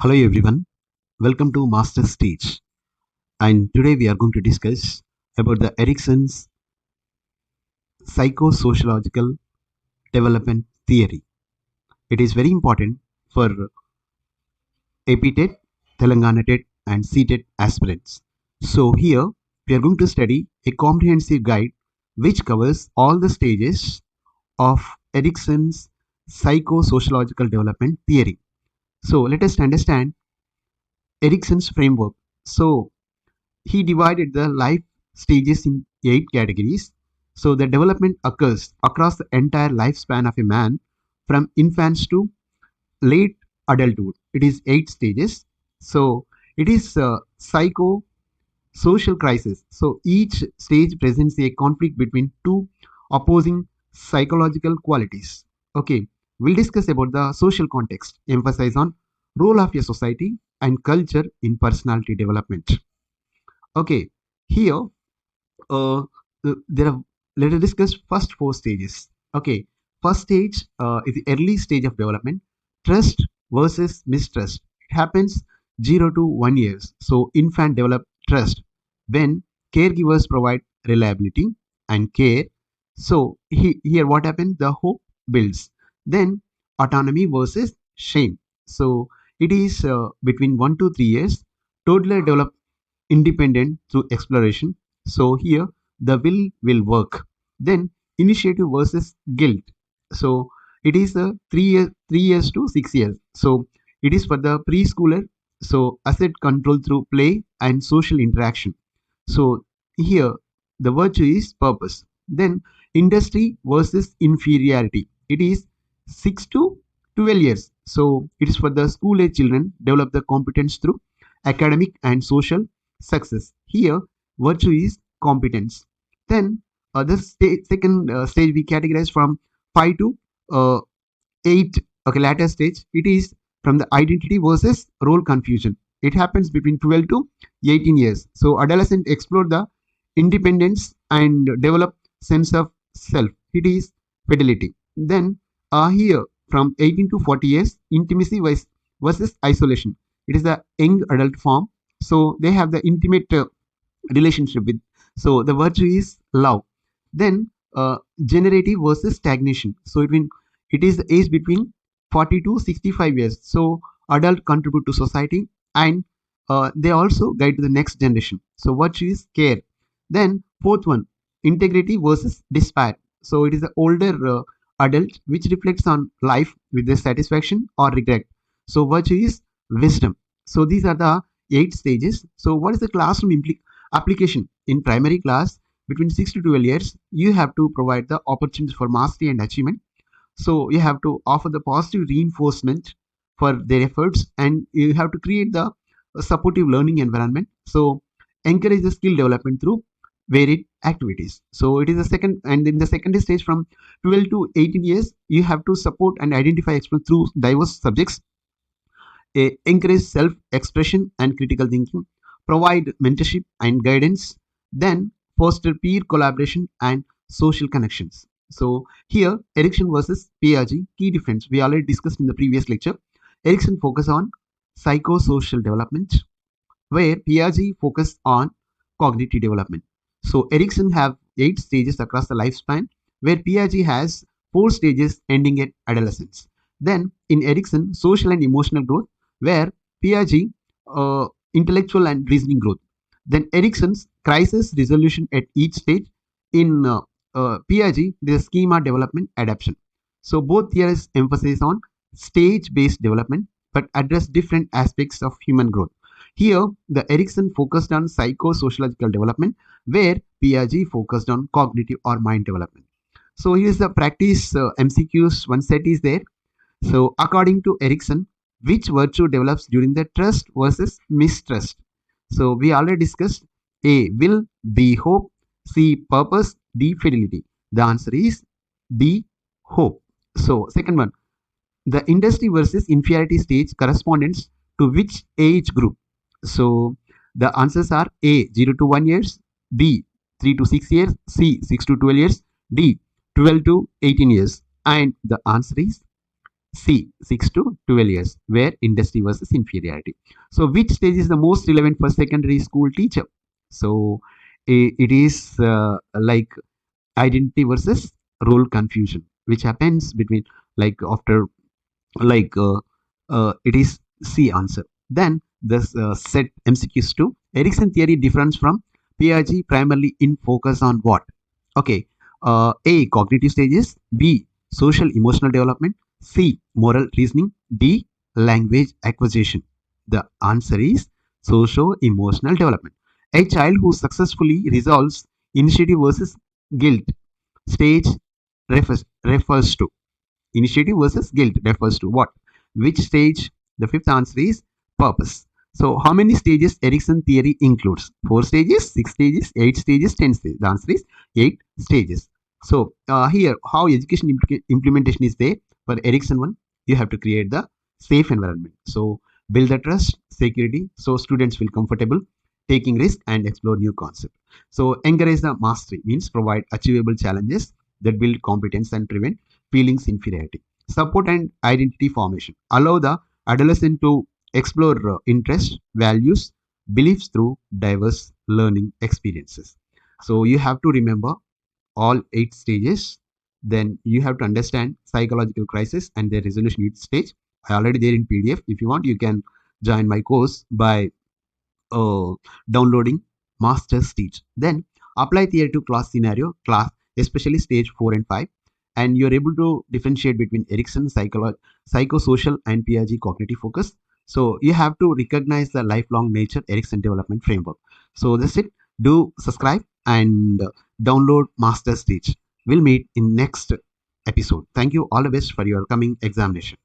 Hello everyone, welcome to Master Stage. And today we are going to discuss about the Erikson's Psychosociological Development Theory. It is very important for APTET, Telangana TET and CTET aspirants. So here we are going to study a comprehensive guide which covers all the stages of Erikson's Psychosociological Development Theory. So let us understand Erikson's framework. So he divided the life stages in 8 categories. So the development occurs across the entire lifespan of a man from infants to late adulthood. It is 8 stages. So it is psycho social crisis. So each stage presents a conflict between two opposing psychological qualities. Okay, we'll discuss about the social context, emphasize on role of a society and culture in personality development. Okay, here uh, there are let us discuss first 4 stages. Okay, first stage is the early stage of development. Trust versus mistrust. It happens 0 to 1 years. So infant develop trust when caregivers provide reliability and care. So here what happens? The hope builds. Then autonomy versus shame. So it is between 1 to 3 years. Toddler develop independent through exploration. So here the will work. Then initiative versus guilt. So it is a 3 years to 6 years. So it is for the preschooler. So asset control through play and social interaction. So here the virtue is purpose. Then industry versus inferiority. It is 6 to 12 years. So it is for the school age children develop the competence through academic and social success. Here, virtue is competence. Then, second stage we categorize from 5 to 8. Okay, latter stage. It is from the identity versus role confusion. It happens between 12 to 18 years. So, adolescent explore the independence and develop sense of self. It is fidelity. Then, here from 18 to 40 years, intimacy versus isolation. It is the young adult form, so they have the intimate relationship with, so the virtue is love. Then generative versus stagnation. So it is the age between 40 to 65 years. So adult contribute to society and they also guide to the next generation. So virtue is care. Then fourth one, integrity versus despair. So it is the older adult which reflects on life with the satisfaction or regret. So virtue is wisdom. So these are the 8 stages. So what is the classroom application? In primary class, between 6 to 12 years, you have to provide the opportunities for mastery and achievement. So you have to offer the positive reinforcement for their efforts, and you have to create the supportive learning environment. So encourage the skill development through varied activities. So it is the second, and in the second stage from 12 to 18 years, you have to support and identify experts through diverse subjects, encourage self-expression and critical thinking, provide mentorship and guidance, then foster peer collaboration and social connections. So here, Erikson versus Piaget, key difference. We already discussed in the previous lecture. Erikson focus on psychosocial development, where Piaget focused on cognitive development. So Erikson have 8 stages across the lifespan, where Piaget has 4 stages ending at adolescence. Then in Erikson, social and emotional growth, where Piaget intellectual and reasoning growth. Then Erikson's crisis resolution at each stage. In Piaget, the schema development adaptation. So both theories emphasize on stage-based development but address different aspects of human growth. Here, the Erikson focused on psychosociological development, where Piaget focused on cognitive or mind development. So here is the practice MCQs. One set is there. So according to Erikson, which virtue develops during the trust versus mistrust? So we already discussed A, will, B, hope, C, purpose, D, fidelity. The answer is D, hope. So second one, the industry versus inferiority stage corresponds to which age group? So the answers are A, 0 to 1 years, B, 3 to 6 years, C, 6 to 12 years, D, 12 to 18 years. And the answer is C, 6 to 12 years, where industry versus inferiority. So, which stage is the most relevant for secondary school teacher? So, it is like identity versus role confusion, which happens between like after like it is C answer. Then this set MCQs to Erikson theory difference from PRG primarily in focus on what? Okay, A cognitive stages, B social emotional development, C moral reasoning, D language acquisition. The answer is socio emotional development. A child who successfully resolves initiative versus guilt stage refers to. Initiative versus guilt refers to what? Which stage? The fifth answer is purpose. So, how many stages Erikson theory includes? 4 stages, 6 stages, 8 stages, 10 stages. The answer is 8 stages. So, here, how education implementation is there for Erikson one? You have to create the safe environment. So, build the trust, security, so students feel comfortable taking risk and explore new concept. So, encourage the mastery means provide achievable challenges that build competence and prevent feelings inferiority. Support and identity formation. Allow the adolescent to explore interests, values, beliefs through diverse learning experiences. So you have to remember all 8 stages. Then you have to understand psychological crisis and their resolution each stage. I already there in PDF. If you want, you can join my course by uh, downloading master's teach. Then apply theory to class, especially stage 4 and 5, and you're able to differentiate between Erikson psychosocial and Piaget cognitive focus. So you have to recognize the lifelong nature Erikson development framework. So that's it. Do subscribe and download master's teach. We'll meet in next episode. Thank you. All the best for your coming examination.